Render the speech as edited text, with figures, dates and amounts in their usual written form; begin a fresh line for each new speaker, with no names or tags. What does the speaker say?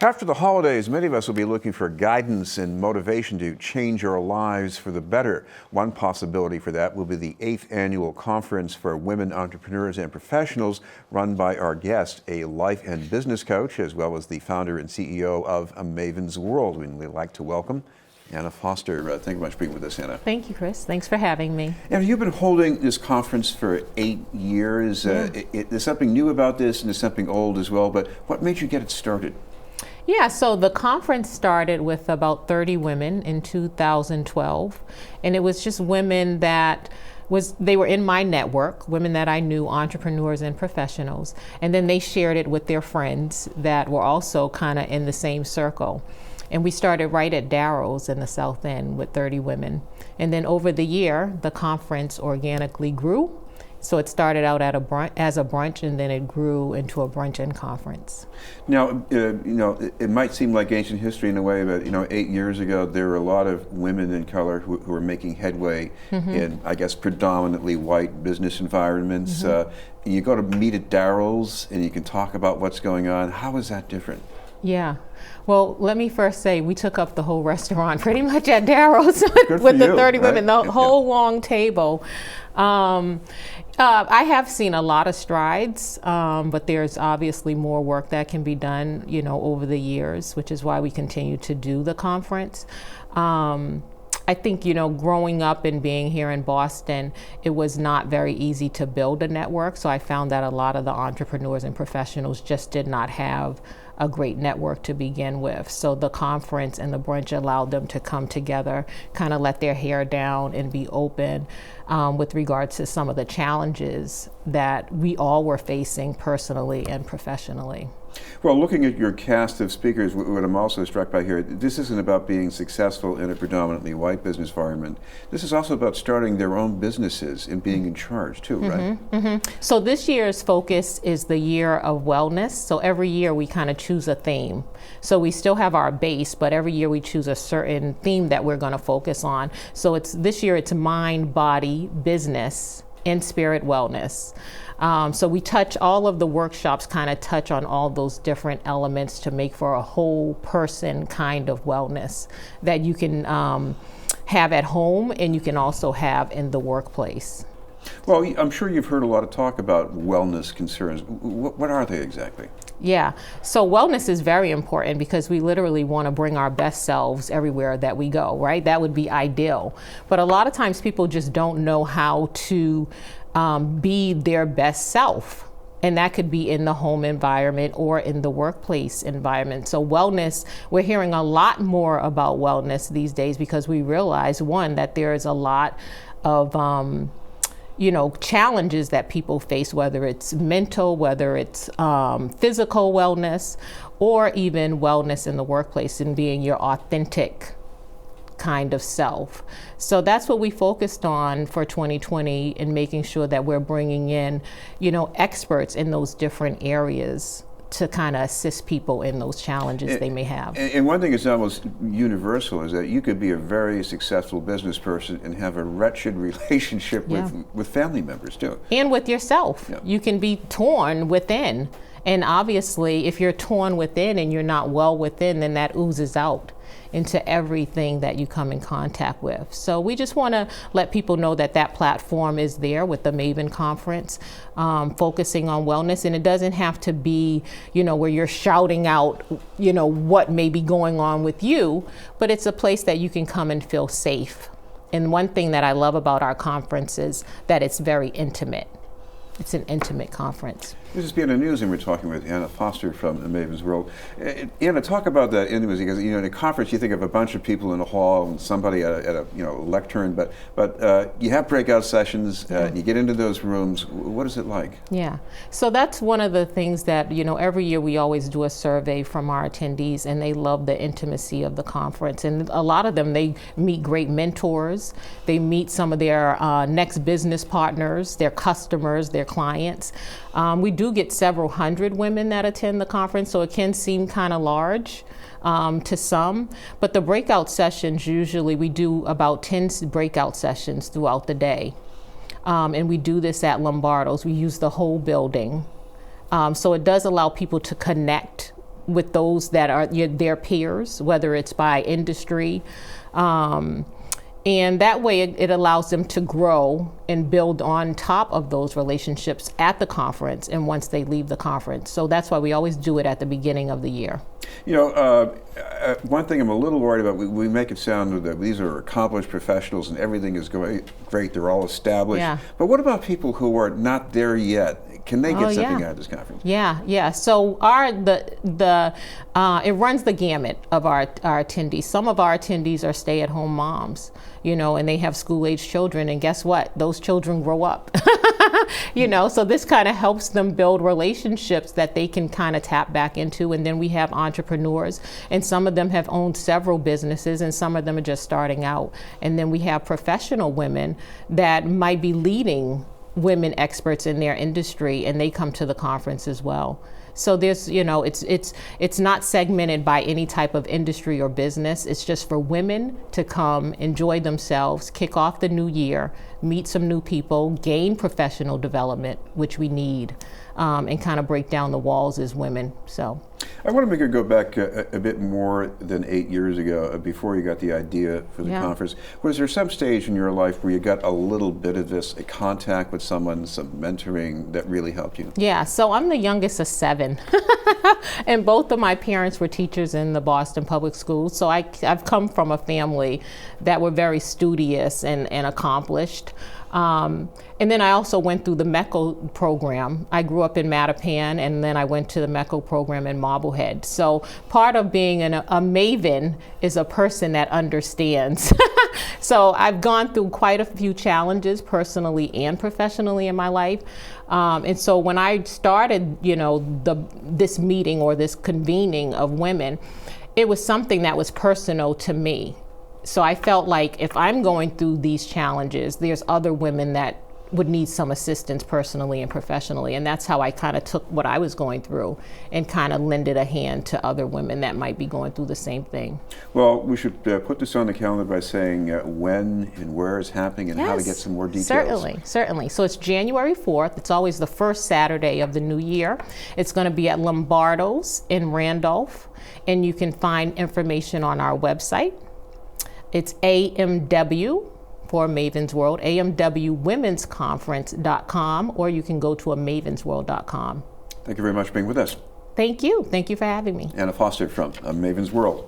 After the holidays, many of us will be looking for guidance and motivation to change our lives for the better. One possibility for that will be the 8th annual conference for women entrepreneurs and professionals, run by our guest, a life and business coach, as well as the founder and CEO of Maven's World. We'd like to welcome Anna Foster. Thank you much for being with us, Anna.
Thank you, Chris. Thanks for having me.
Anna, you've been holding this conference for 8 years. There's something new about this and there's something old as well, but what made you get it started?
Yeah, so the conference started with about 30 women in 2012, and it was just women that they were in my network, women that I knew, entrepreneurs and professionals, and then they shared it with their friends that were also kind of in the same circle. And we started right at Darrow's in the South End with 30 women. And then over the year, the conference organically grew. So it started out at as a brunch, and then it grew into a brunch and conference.
Now, it might seem like ancient history in a way, but 8 years ago, there were a lot of women in color who were making headway in, I guess, predominantly white business environments. You go to meet at Darrow's, and you can talk about what's going on. How is that different?
Yeah. Well, let me first say we took up the whole restaurant pretty much at Darrow's with the 30 women, the whole long table. I have seen a lot of strides, but there's obviously more work that can be done, over the years, which is why we continue to do the conference. I think, growing up and being here in Boston, it was not very easy to build a network. So I found that a lot of the entrepreneurs and professionals just did not have a great network to begin with. So the conference and the brunch allowed them to come together, kind of let their hair down and be open with regards to some of the challenges that we all were facing personally and professionally.
Well, looking at your cast of speakers, what I'm also struck by here, this isn't about being successful in a predominantly white business environment. This is also about starting their own businesses and being in charge too, right?
So this year's focus is the year of wellness. So every year we kind of choose a theme. So we still have our base, but every year we choose a certain theme that we're going to focus on. So this year it's mind, body, business, and spirit wellness. So we touch all of the workshops, kind of touch on all those different elements to make for a whole person kind of wellness that you can have at home and you can also have in the workplace.
Well, I'm sure you've heard a lot of talk about wellness concerns. What are they exactly?
Yeah, so wellness is very important because we literally want to bring our best selves everywhere that we go, right? That would be ideal. But a lot of times people just don't know how to be their best self. And that could be in the home environment or in the workplace environment. So wellness, we're hearing a lot more about wellness these days because we realize, one, that there is a lot of challenges that people face, whether it's mental, whether it's physical wellness, or even wellness in the workplace and being your authentic kind of self. So that's what we focused on for 2020 and making sure that we're bringing in, experts in those different areas to kind of assist people in those challenges they may have.
And one thing that's almost universal is that you could be a very successful business person and have a wretched relationship with family members too.
And with yourself. Yeah. You can be torn within. And obviously, if you're torn within and you're not well within, then that oozes out into everything that you come in contact with. So we just want to let people know that that platform is there with the Maven conference, focusing on wellness. And it doesn't have to be, where you're shouting out, what may be going on with you, but it's a place that you can come and feel safe. And one thing that I love about our conference is that it's very intimate. It's an intimate conference.
This is BNN News, and we're talking with Anna Foster from Maven's World. Anna, talk about that intimacy, because in a conference you think of a bunch of people in a hall and somebody at a lectern, but you have breakout sessions. You get into those rooms. What is it like?
Yeah, so that's one of the things that every year we always do a survey from our attendees, and they love the intimacy of the conference. And a lot of them, they meet great mentors. They meet some of their next business partners, their customers, their clients. We do get several hundred women that attend the conference, so it can seem kind of large to some. But the breakout sessions, usually we do about 10 breakout sessions throughout the day. And we do this at Lombardo's. We use the whole building. So it does allow people to connect with those that are their peers, whether it's by industry. And that way it allows them to grow and build on top of those relationships at the conference and once they leave the conference. So that's why we always do it at the beginning of the year.
You know, one thing I'm a little worried about, we make it sound that these are accomplished professionals and everything is going great, they're all established.
Yeah.
But what about people who are not there yet? Can they get something out of this conference?
Yeah. So it runs the gamut of our attendees. Some of our attendees are stay-at-home moms, you know, and they have school-age children, and guess what? Those children grow up. You know, so this kind of helps them build relationships that they can kind of tap back into. And then we have entrepreneurs, and some of them have owned several businesses, and some of them are just starting out. And then we have professional women that might be leading women experts in their industry, and they come to the conference as well. So there's, you know, it's not segmented by any type of industry or business. It's just for women to come, enjoy themselves, kick off the new year, meet some new people, gain professional development, which we need, and kind of break down the walls as women. So
I want to make it go back a bit more than 8 years ago, before you got the idea for the conference. Was there some stage in your life where you got a little bit of this, a contact with someone, some mentoring that really helped you?
Yeah, so I'm the youngest of 7. And both of my parents were teachers in the Boston public schools. So I've come from a family that were very studious and accomplished. And then I also went through the MECO program. I grew up in Mattapan, and then I went to the MECO program in Marblehead. So part of being a Maven is a person that understands. So I've gone through quite a few challenges personally and professionally in my life. And so when I started, you know, this meeting or this convening of women, it was something that was personal to me. So I felt like if I'm going through these challenges, there's other women that would need some assistance personally and professionally. And that's how I kind of took what I was going through and kind of lended a hand to other women that might be going through the same thing.
Well, we should put this on the calendar by saying when and where it's happening and how to get some more details.
Certainly. So it's January 4th. It's always the first Saturday of the new year. It's going to be at Lombardo's in Randolph. And you can find information on our website. It's AMW for Maven's World, amwwomensconference.com, or you can go to mavensworld.com.
Thank you very much for being with us.
Thank you. Thank you for having me.
Anna Foster from Maven's World.